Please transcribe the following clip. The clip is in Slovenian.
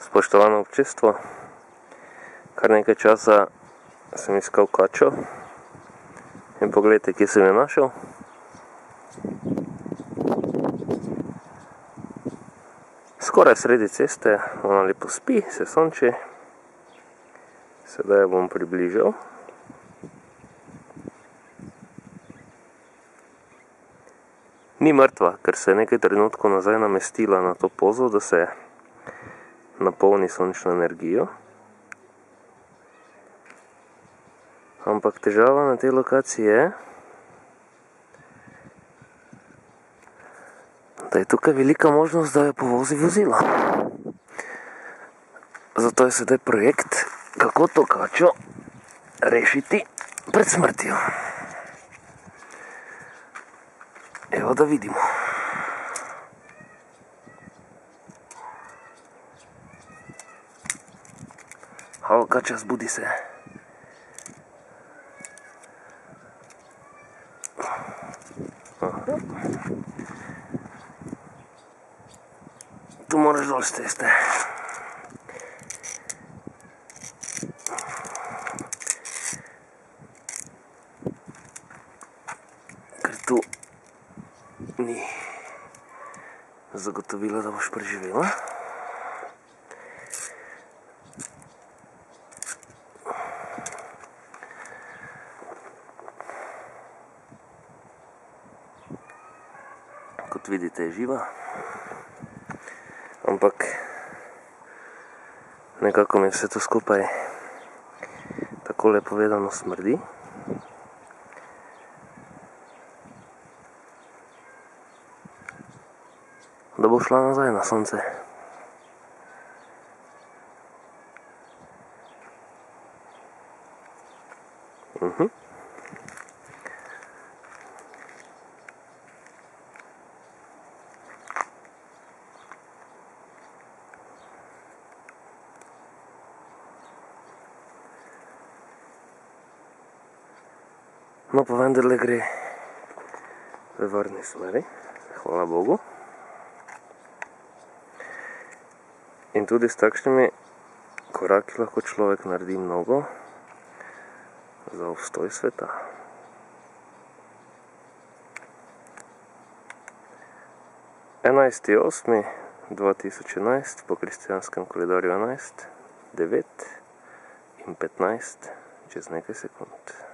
Spoštovano občestvo, kar nekaj časa sem iskal kačo in pogledajte, kje sem jo našel. Skoraj sredi ceste, ona lepo spi, se sonči. Sedaj jo bom približal. Ni mrtva, ker se je nekaj trenutkov nazaj namestila na to pozo, da se napolni sončno energijo. Ampak težava na tej lokaciji je, da je tukaj velika možnost, da jo povozi vozilo. Zato je sedaj projekt, kako to kačo rešiti pred smrtjo. Evo, da vidimo. Halo, kača, zbudi se. Aha. Tu moraš dol z ceste. Ker tu ni zagotovilo, da boš preživela. Kot vidite, je živa. Ampak nekako mi vse to skupaj takole povedano smrdi. Da bo šla nazaj na sonce. No, pa vendarle gre v varni smeri, hvala Bogu. In tudi s takšnimi koraki lahko človek naredi mnogo za obstoj sveta. 11.8.2011 po kristjanskem koledarju 11, 9 in 15 čez nekaj sekund.